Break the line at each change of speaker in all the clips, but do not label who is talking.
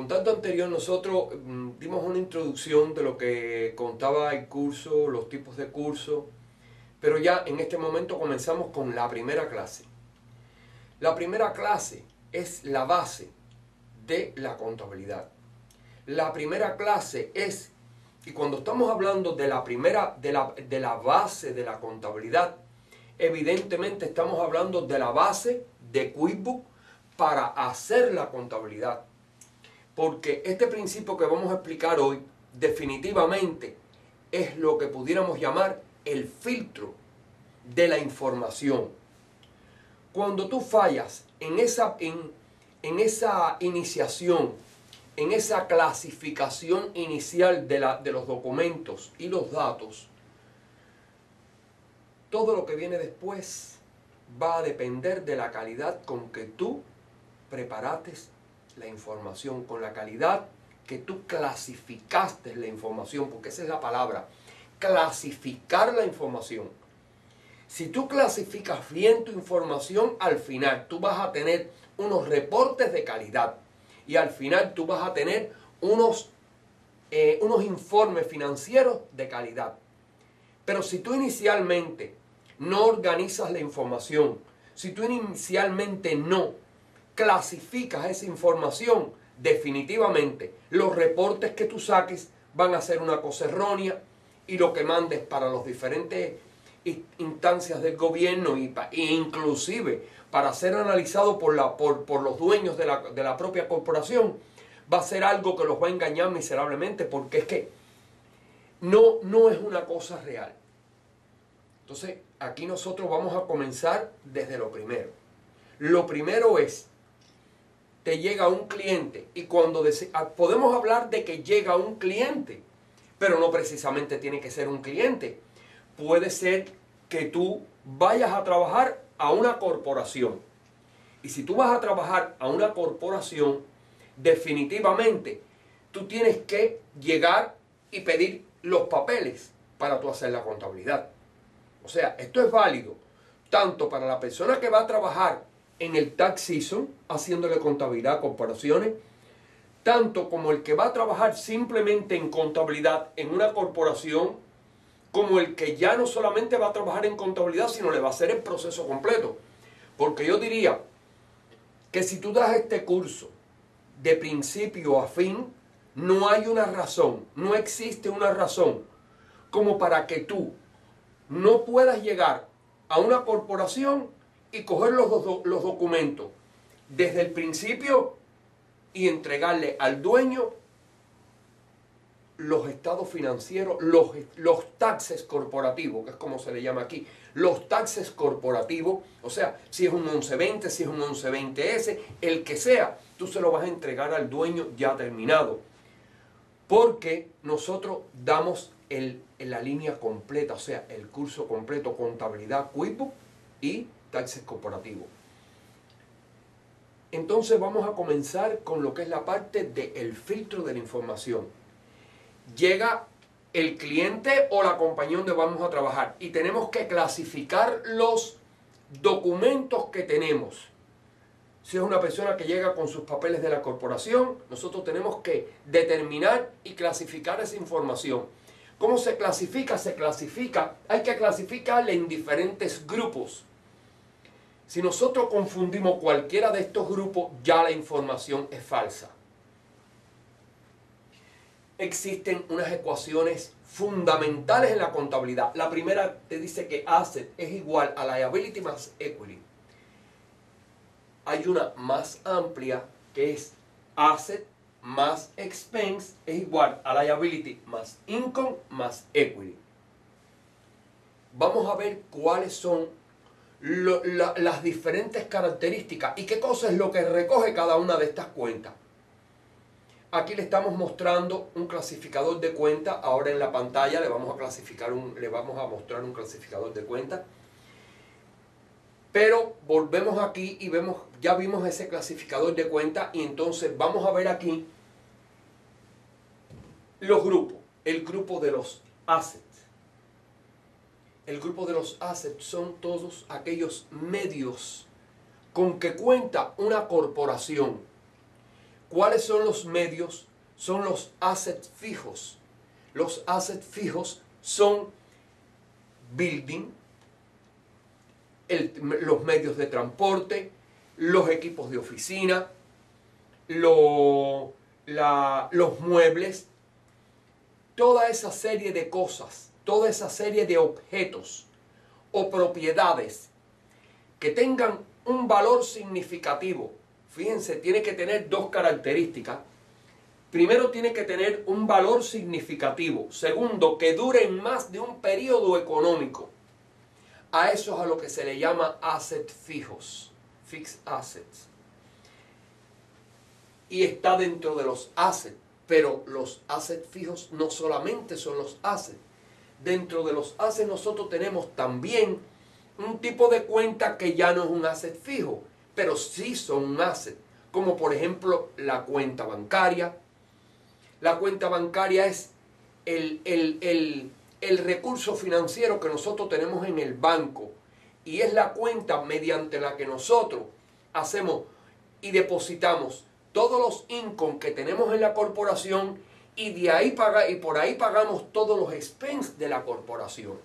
contacto anterior nosotros dimos una introducción de lo que contaba el curso, los tipos de curso, pero ya en este momento comenzamos con la primera clase. La primera clase es la base de la contabilidad. La primera clase es, y cuando estamos hablando de la primera, de la base de la contabilidad, evidentemente estamos hablando de la base de QuickBooks para hacer la contabilidad. Porque este principio que vamos a explicar hoy definitivamente es lo que pudiéramos llamar el filtro de la información. Cuando tú fallas en esa iniciación, en esa clasificación inicial de los documentos y los datos, todo lo que viene después va a depender de la calidad con que tú preparaste la información, con la calidad que tú clasificaste la información, porque esa es la palabra, clasificar la información. Si tú clasificas bien tu información, al final tú vas a tener unos reportes de calidad y al final tú vas a tener unos informes financieros de calidad. Pero si tú inicialmente no organizas la información, si tú inicialmente no clasificas esa información, definitivamente los reportes que tú saques van a ser una cosa errónea y lo que mandes para las diferentes instancias del gobierno e inclusive para ser analizado por los dueños de la propia corporación va a ser algo que los va a engañar miserablemente, porque es que no es una cosa real. Entonces aquí nosotros vamos a comenzar desde lo primero. Lo primero es, te llega un cliente, y cuando podemos hablar de que llega un cliente, pero no precisamente tiene que ser un cliente. Puede ser que tú vayas a trabajar a una corporación. Y si tú vas a trabajar a una corporación, definitivamente tú tienes que llegar y pedir los papeles para tú hacer la contabilidad. O sea, esto es válido tanto para la persona que va a trabajar en el tax season, haciéndole contabilidad a corporaciones, tanto como el que va a trabajar simplemente en contabilidad en una corporación, como el que ya no solamente va a trabajar en contabilidad, sino le va a hacer el proceso completo. Porque yo diría que si tú das este curso de principio a fin, no hay una razón, no existe una razón como para que tú no puedas llegar a una corporación y coger los documentos desde el principio y entregarle al dueño los estados financieros, los taxes corporativos, que es como se le llama aquí, los taxes corporativos, o sea, si es un 1120, si es un 1120S, el que sea, tú se lo vas a entregar al dueño ya terminado. Porque nosotros damos la línea completa, o sea, el curso completo, contabilidad, QuickBooks y taxes corporativos. Entonces vamos a comenzar con lo que es la parte del filtro de la información. Llega el cliente o la compañía donde vamos a trabajar y tenemos que clasificar los documentos que tenemos. Si es una persona que llega con sus papeles de la corporación, nosotros tenemos que determinar y clasificar esa información. ¿Cómo se clasifica? Hay que clasificarla en diferentes grupos. Si nosotros confundimos cualquiera de estos grupos, ya la información es falsa. Existen unas ecuaciones fundamentales en la contabilidad. La primera te dice que asset es igual a liability más equity. Hay una más amplia que es asset más expense es igual a liability más income más equity. Vamos a ver cuáles son las diferentes características y qué cosa es lo que recoge cada una de estas cuentas. Aquí le estamos mostrando un clasificador de cuentas. Ahora en la pantalla le vamos a mostrar un clasificador de cuentas. Pero volvemos aquí y ya vimos ese clasificador de cuentas y entonces vamos a ver aquí los grupos. El grupo de los assets. El grupo de los assets son todos aquellos medios con que cuenta una corporación. ¿Cuáles son los medios? Son los assets fijos. Los assets fijos son building, los medios de transporte, los equipos de oficina, los muebles, toda esa serie de cosas, toda esa serie de objetos o propiedades que tengan un valor significativo. Fíjense, tiene que tener dos características. Primero, tiene que tener un valor significativo. Segundo, que duren más de un periodo económico. A eso es a lo que se le llama assets fijos, fixed assets. Y está dentro de los assets, pero los assets fijos no solamente son los assets. Dentro de los assets nosotros tenemos también un tipo de cuenta que ya no es un asset fijo, pero sí son un asset, como por ejemplo la cuenta bancaria. La cuenta bancaria es el recurso financiero que nosotros tenemos en el banco y es la cuenta mediante la que nosotros hacemos y depositamos todos los income que tenemos en la corporación y por ahí pagamos todos los expenses de la corporación.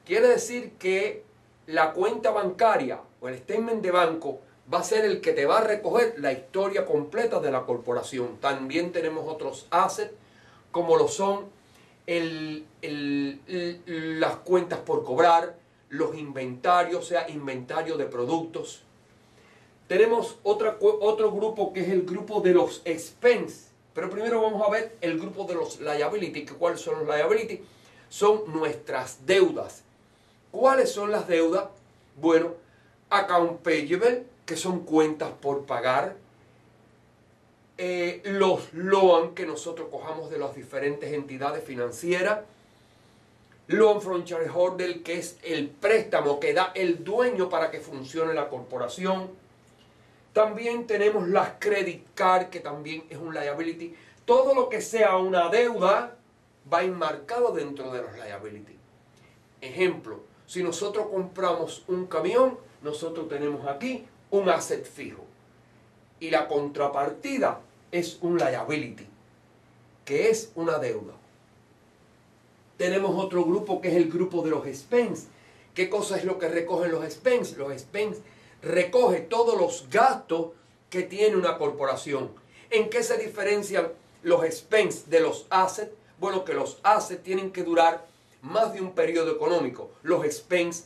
Quiere decir que la cuenta bancaria o el statement de banco va a ser el que te va a recoger la historia completa de la corporación. También tenemos otros assets como lo son las cuentas por cobrar, los inventarios, o sea, inventario de productos. Tenemos otro grupo que es el grupo de los expense. Pero primero vamos a ver el grupo de los liability. ¿Cuáles son los liability? Son nuestras deudas. ¿Cuáles son las deudas? Bueno, account payable, que son cuentas por pagar. Los loan que nosotros cojamos de las diferentes entidades financieras. Loan from shareholder, que es el préstamo que da el dueño para que funcione la corporación. También tenemos las credit card, que también es un liability. Todo lo que sea una deuda va enmarcado dentro de los liability. Ejemplo, si nosotros compramos un camión, nosotros tenemos aquí un asset fijo. Y la contrapartida es un liability, que es una deuda. Tenemos otro grupo que es el grupo de los expense. ¿Qué cosa es lo que recogen los expense? Los expense recoge todos los gastos que tiene una corporación. ¿En qué se diferencian los expense de los assets? Bueno, que los assets tienen que durar más de un periodo económico. Los expense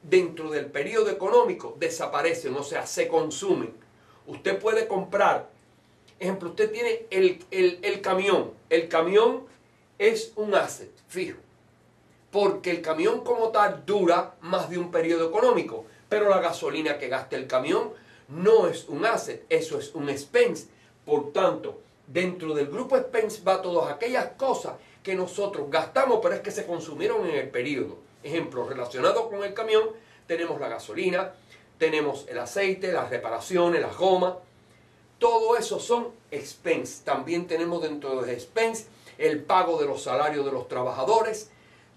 dentro del periodo económico desaparecen, o sea, se consumen. Usted puede comprar, ejemplo, usted tiene el camión. El camión es un asset fijo, porque el camión como tal dura más de un periodo económico. Pero la gasolina que gasta el camión no es un asset, eso es un expense. Por tanto, dentro del grupo expense va todas aquellas cosas que nosotros gastamos, pero es que se consumieron en el periodo. Ejemplo, relacionado con el camión, tenemos la gasolina, tenemos el aceite, las reparaciones, las gomas. Todo eso son expense. También tenemos dentro de expense el pago de los salarios de los trabajadores.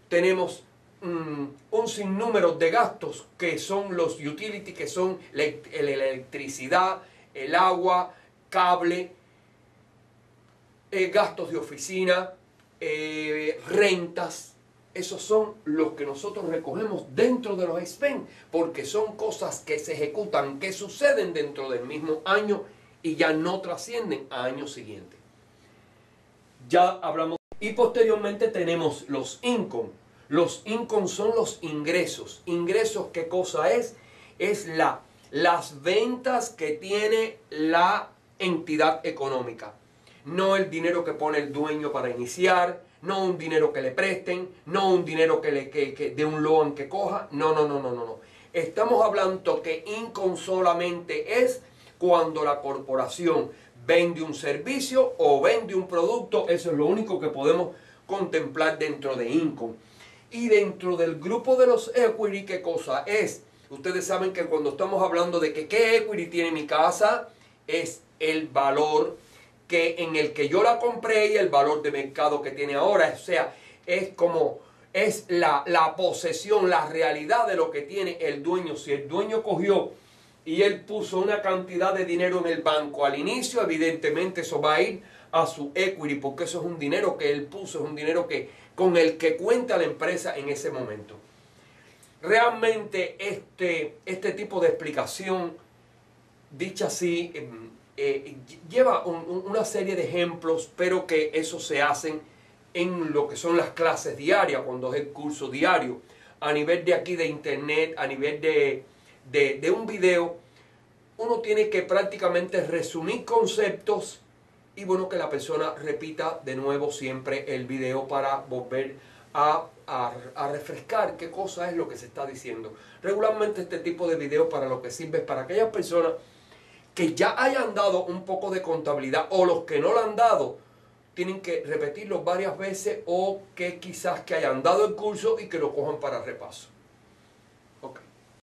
Tenemos un sinnúmero de gastos que son los utilities, que son la electricidad, el agua, cable, gastos de oficina, rentas. Esos son los que nosotros recogemos dentro de los expense, porque son cosas que se ejecutan, que suceden dentro del mismo año y ya no trascienden a años siguientes. Ya hablamos. Y posteriormente tenemos los income. Los income son los ingresos. ¿Ingresos qué cosa es? Es las ventas que tiene la entidad económica. No el dinero que pone el dueño para iniciar, no un dinero que le presten, no un dinero de un loan que coja. No. Estamos hablando que income solamente es cuando la corporación vende un servicio o vende un producto. Eso es lo único que podemos contemplar dentro de income. Y dentro del grupo de los equity, ¿qué cosa es? Ustedes saben que cuando estamos hablando de que qué equity tiene mi casa, es el valor en el que yo la compré y el valor de mercado que tiene ahora. O sea, es la posesión, la realidad de lo que tiene el dueño. Si el dueño cogió y él puso una cantidad de dinero en el banco al inicio, evidentemente eso va a ir a su equity, porque eso es un dinero que él puso, es un dinero con el que cuenta la empresa en ese momento. Realmente este tipo de explicación, dicha así, lleva una serie de ejemplos, pero que eso se hacen en lo que son las clases diarias, cuando es el curso diario, a nivel de aquí de internet, a nivel de un video. Uno tiene que prácticamente resumir conceptos y bueno, que la persona repita de nuevo siempre el video para volver a refrescar qué cosa es lo que se está diciendo. Regularmente este tipo de video para lo que sirve es para aquellas personas que ya hayan dado un poco de contabilidad, o los que no lo han dado tienen que repetirlo varias veces, o que quizás que hayan dado el curso y que lo cojan para repaso.